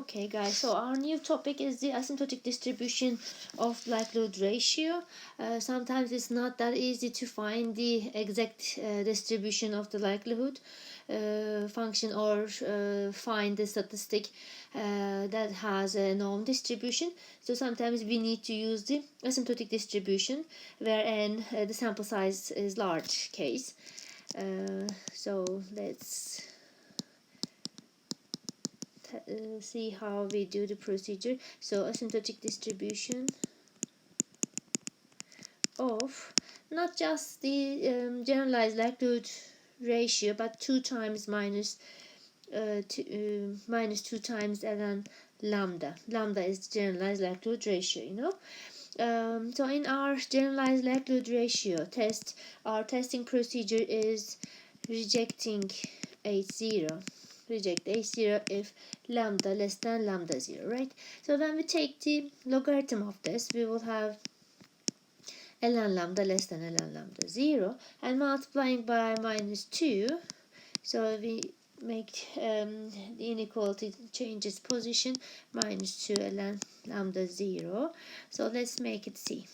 Okay guys, so our new topic is the asymptotic distribution of likelihood ratio. Sometimes it's not that easy to find the exact distribution of the likelihood function or find the statistic that has a known distribution. So sometimes we need to use the asymptotic distribution wherein the sample size is large case. So let's see how we do the procedure. So asymptotic distribution of not just the generalized likelihood ratio, but 2 times minus 2 times ln lambda. Lambda is generalized likelihood ratio, you know. So in our generalized likelihood ratio test, our testing procedure is rejecting H0. Reject H0 if lambda less than lambda 0, right? So when we take the logarithm of this, we will have ln lambda less than ln lambda 0 and multiplying by minus 2. So we make the inequality changes position, minus 2 ln lambda 0. So let's make it C.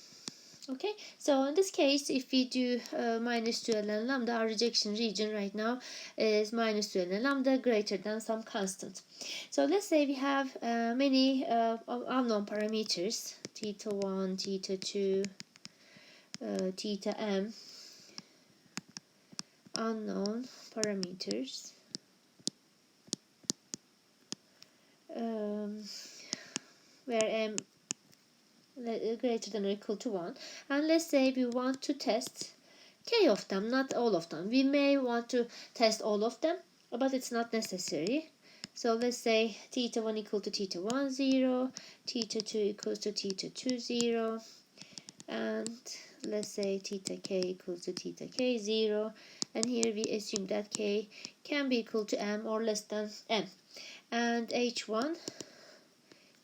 Okay, so in this case, if we do minus 2 ln lambda, our rejection region right now is minus 2 ln lambda greater than some constant. So let's say we have many unknown parameters, theta 1, theta 2, theta m, unknown parameters. Where m greater than or equal to 1, and let's say we want to test k of them, not all of them. We may want to test all of them, but it's not necessary. So let's say theta 1 equal to theta 1 0, theta 2 equals to theta 2 0, and let's say theta k equals to theta k 0, and here we assume that k can be equal to m or less than m, and h1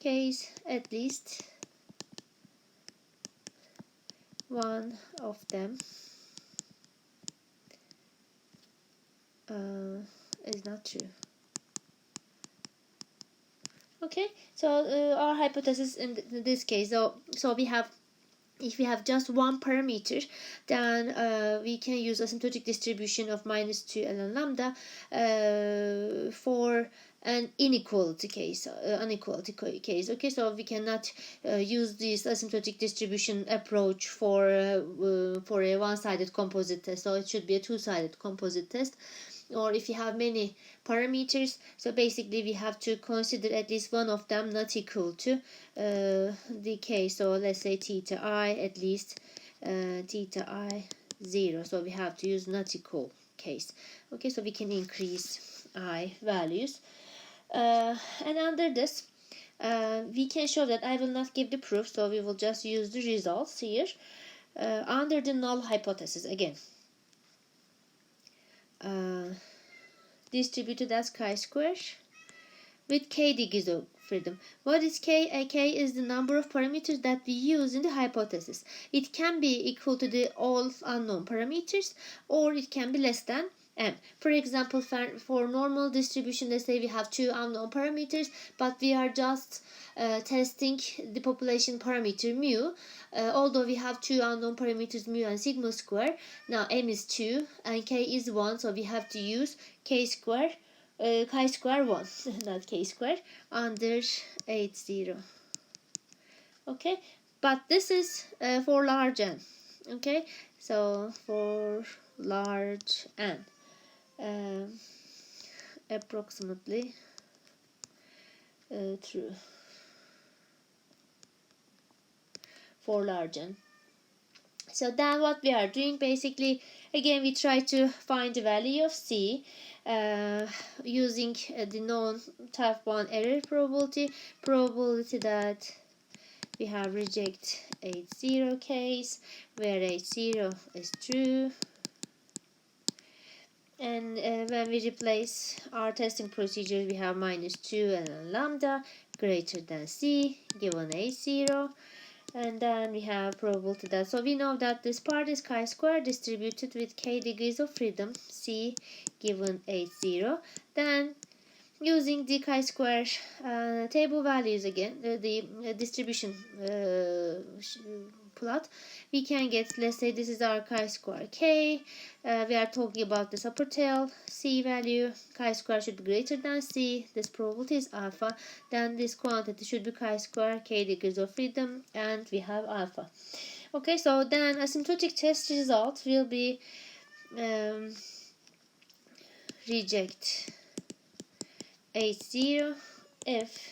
case at least one of them is not true. Okay, so our hypothesis in this case, so we have, if we have just one parameter, then we can use asymptotic distribution of minus 2 ln lambda for an inequality case, case. Okay, so we cannot use this asymptotic distribution approach for a one-sided composite test. So it should be a two-sided composite test. Or if you have many parameters, so basically we have to consider at least one of them not equal to the k. So let's say theta I, at least theta I 0. So we have to use not equal case. Okay, so we can increase I values. And under this, we can show that I will not give the proof, so we will just use the results here. Under the null hypothesis, again, distributed as chi-square with k degrees of freedom. What is k? K is the number of parameters that we use in the hypothesis. It can be equal to the all unknown parameters, or it can be less than m. For example, for normal distribution, let's say we have two unknown parameters, but we are just testing the population parameter mu. Although we have two unknown parameters mu and sigma square, now m is 2 and k is 1, so we have to use k square, chi-square 1, not k square, under H0. Okay, but this is for large n. Okay, so for large n, approximately true for large n. So then what we are doing, basically, again, we try to find the value of c using the known type 1 error probability that we have reject H0 case where H0 is true. And when we replace our testing procedure, we have minus 2 ln lambda greater than c given H0. And then we have probability that, so we know that this part is chi-square distributed with k degrees of freedom, c given H0. Then using the chi-square table values again, the distribution plot, we can get, let's say this is our chi-square k. We are talking about this upper tail c value. Chi-square should be greater than c. This probability is alpha. Then this quantity should be chi-square k degrees of freedom, and we have alpha. Okay, so then asymptotic test result will be reject H0 if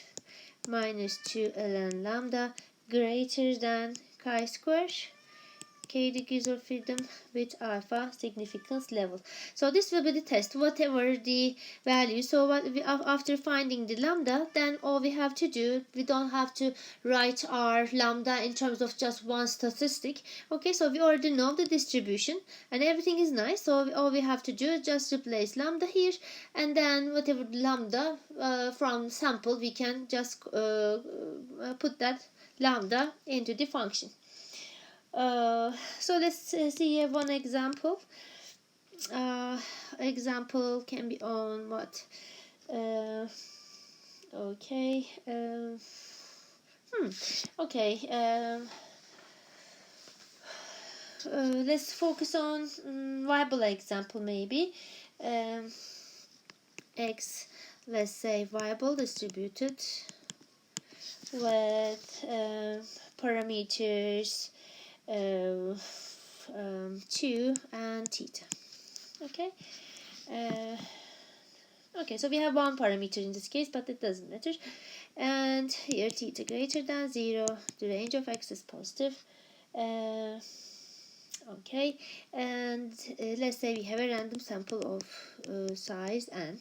minus 2 ln lambda greater than chi-square k degrees of freedom with alpha significance level. So this will be the test, whatever the value. So after finding the lambda, then all we have to do, we don't have to write our lambda in terms of just one statistic. Okay, so we already know the distribution and everything is nice. So all we have to do is just replace lambda here, and then whatever lambda from sample, we can just put that lambda into the function. So let's see one example. Example can be on what? Okay. Okay. Let's focus on viable example maybe. X, let's say viable distributed with parameters 2 and theta. Okay. Okay, so we have one parameter in this case, but it doesn't matter. And here theta greater than 0, the range of x is positive. Okay, and let's say we have a random sample of size n.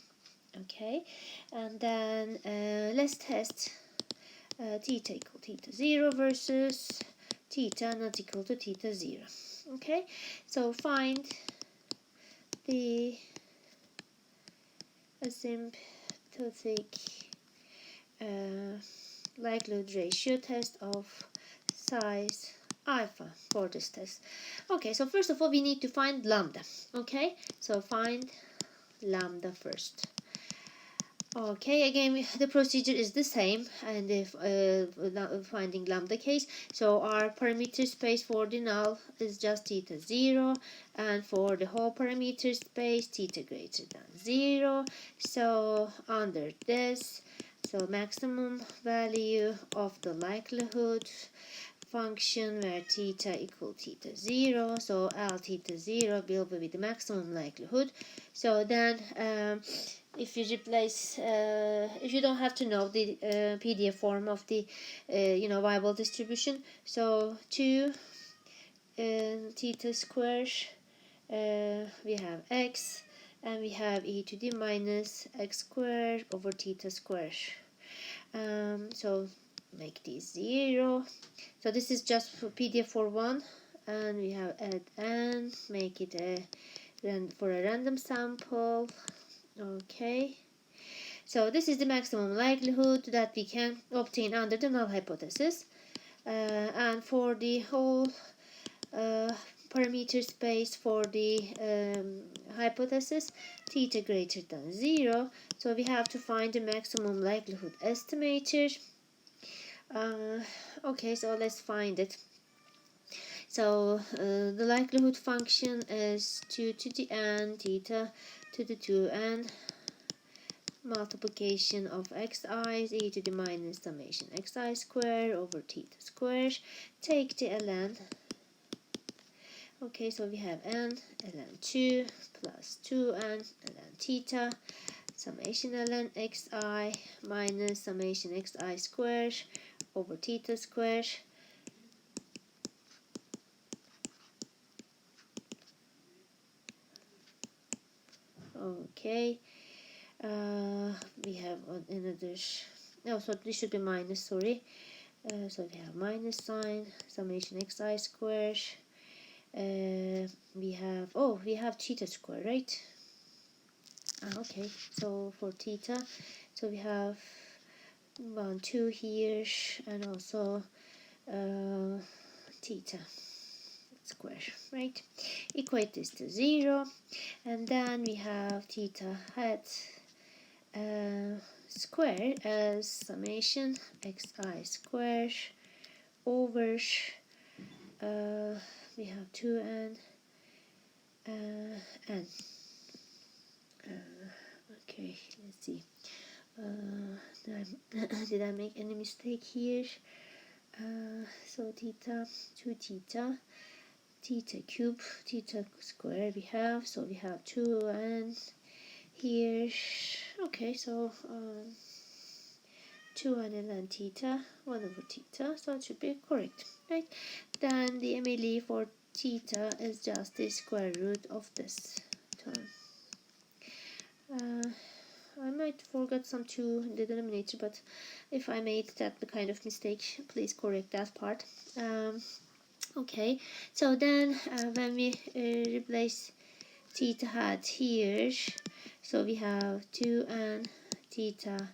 Okay, and then let's test theta equal theta 0 versus theta not equal to theta 0. Okay, so find the asymptotic likelihood ratio test of size alpha for this test. Okay, so first of all we need to find lambda. Okay, so find lambda first. Okay, again the procedure is the same, and if finding lambda case, so our parameter space for the null is just theta 0, and for the whole parameter space theta greater than 0. So under this, so maximum value of the likelihood function where theta equal theta 0, so L theta 0 will be the maximum likelihood. So then if you replace, if you don't have to know the PDF form of the viable distribution, so 2 theta square, we have x, and we have e to the minus x squared over theta square. So make this 0. So this is just for PDF for 1, and we have add n, make it for a random sample. Okay, so this is the maximum likelihood that we can obtain under the null hypothesis, and for the whole parameter space for the hypothesis theta greater than 0, so we have to find the maximum likelihood estimator. Okay, so let's find it. So the likelihood function is 2 to the n theta to the 2n multiplication of xi's e to the minus summation xi square over theta square. Take the ln. Okay, so we have n ln 2 plus 2n ln theta summation ln xi minus summation xi square over theta square. Okay, we have another, no, so this should be minus, sorry. So we have minus sign, summation xi square. We have theta square, right? Okay, so for theta, so we have 1, 2 here, and also theta square, right? Equate this to 0, and then we have theta hat square as summation xi square over we have 2n n. Okay, let's see. Did I make any mistake here? So theta 2 theta cube theta square we have, so we have 2n here. Okay, so 2n and then theta 1 over theta, so it should be correct, right? Then the MLE for theta is just the square root of this term. I might forget some 2 in the denominator, but if I made that kind of mistake, please correct that part. Okay, so then when we replace theta hat here, so we have 2n theta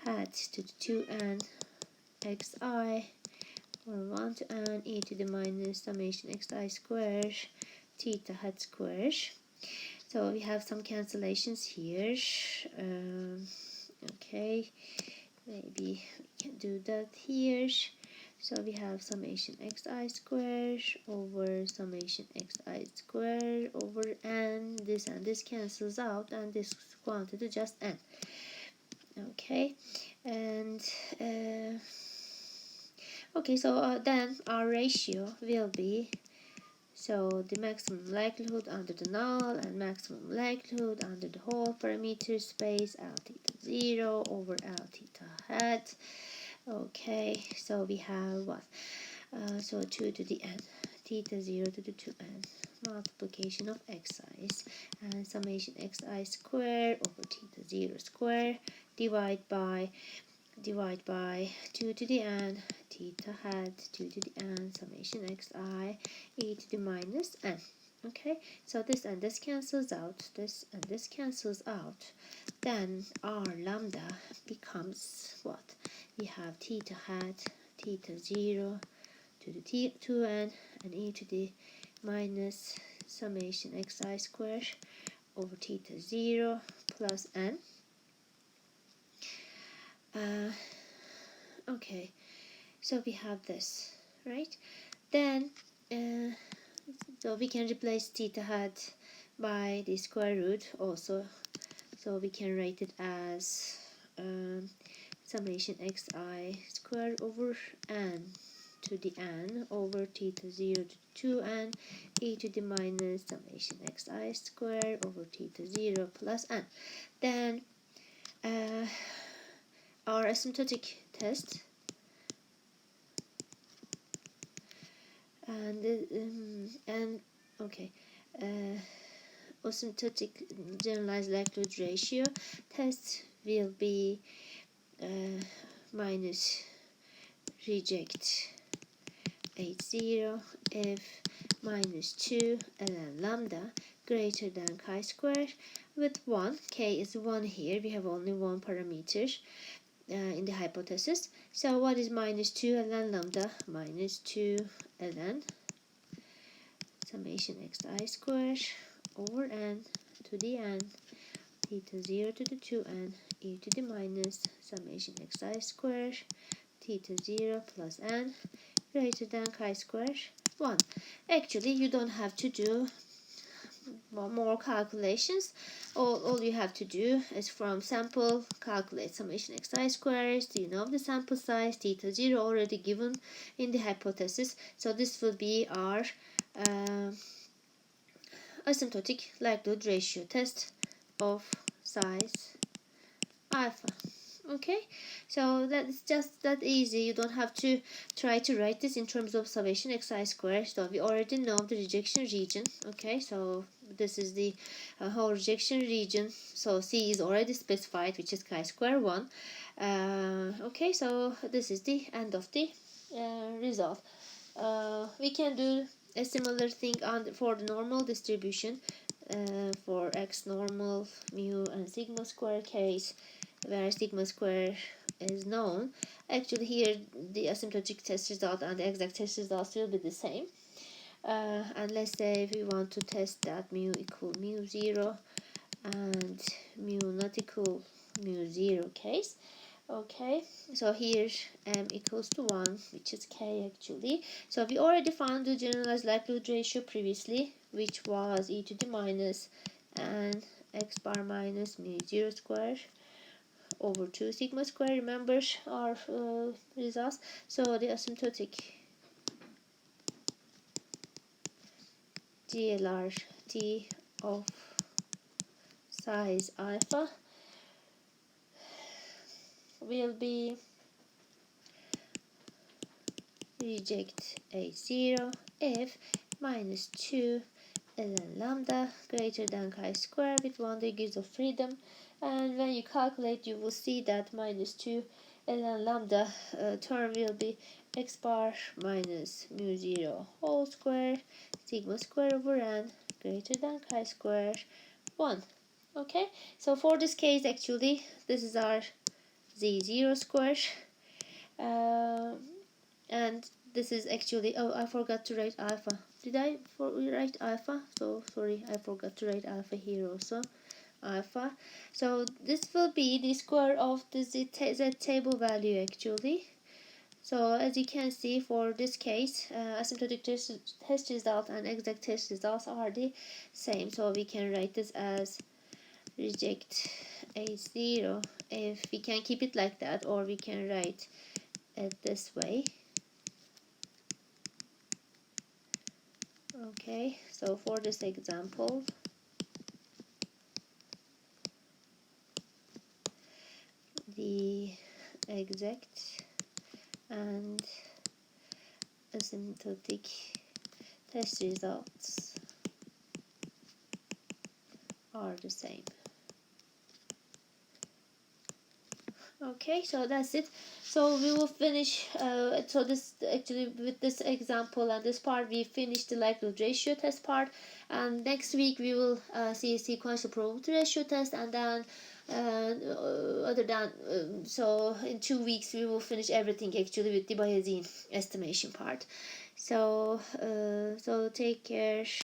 hat to the 2n xi, or 1 to n e to the minus summation xi square theta hat square. So we have some cancellations here. Okay, maybe we can do that here. So we have summation xi square over summation xi square over n. This and this cancels out, and this quantity just n. Okay, and okay, so then our ratio will be, so the maximum likelihood under the null and maximum likelihood under the whole parameter space L theta 0 over L theta hat. Okay, so we have what? So 2 to the n, theta 0 to the 2n, multiplication of xi's, and summation xi square over theta 0 square, divide by 2 to the n, theta hat 2 to the n, summation xi e to the minus n. Okay, so this and this cancels out, this and this cancels out. Then our lambda becomes what? We have theta hat theta 0 to the 2n and e to the minus summation xi square over theta 0 plus n. Okay, so we have this, right? Then so we can replace theta hat by the square root also, so we can write it as summation xi square over n to the n over theta 0 to 2n e to the minus summation xi square over theta 0 plus n. Then our asymptotic test, and okay, asymptotic generalized likelihood ratio test will be minus reject H0 if minus 2 ln lambda greater than chi square with 1. K is 1 here, we have only one parameter in the hypothesis. So what is minus 2 ln lambda? Minus 2 ln summation xi square over n to the n theta 0 to the 2n e to the minus summation xi square theta 0 plus n greater than chi square 1. Actually, you don't have to do more calculations. All you have to do is from sample calculate summation xi squares. Do you know the sample size? Theta 0 already given in the hypothesis. So this will be our asymptotic likelihood ratio test of size alpha. Okay, so that's just that easy. You don't have to try to write this in terms of summation xi square. So we already know the rejection region. Okay, so this is the whole rejection region. So C is already specified, which is chi square 1. Okay, so this is the end of the result. We can do a similar thing for the normal distribution for x normal, mu, and sigma square case, where sigma square is known. Actually, here the asymptotic test result and the exact test results will be the same. And let's say we want to test that mu equal mu 0 and mu not equal mu 0 case. Okay, so here m equals to 1, which is k actually. So we already found the generalized likelihood ratio previously, which was e to the minus and x bar minus mu 0 square over 2 sigma square. Remember our results. So the asymptotic GLRT of size alpha will be reject A0 if minus 2 ln lambda greater than chi square with 1 degrees of freedom. And when you calculate, you will see that minus 2 ln lambda term will be x bar minus mu 0 whole square sigma square over n greater than chi square 1. Okay, so for this case actually this is our z0 square, and this is actually, oh, I forgot to write alpha. Did I write alpha? So sorry, I forgot to write alpha here also. Alpha. So this will be the square of the z table value actually. So as you can see, for this case, asymptotic test result and exact test results are the same. So we can write this as reject A0 if we can keep it like that, or we can write it this way. Okay, so for this example, the exact and asymptotic test results are the same. Okay, so that's it. So we will finish, so this actually with this example and this part we finished the likelihood ratio test part, and next week we will see a sequential probability ratio test, and then other than so in 2 weeks we will finish everything actually with the Bayesian estimation part. So so take care.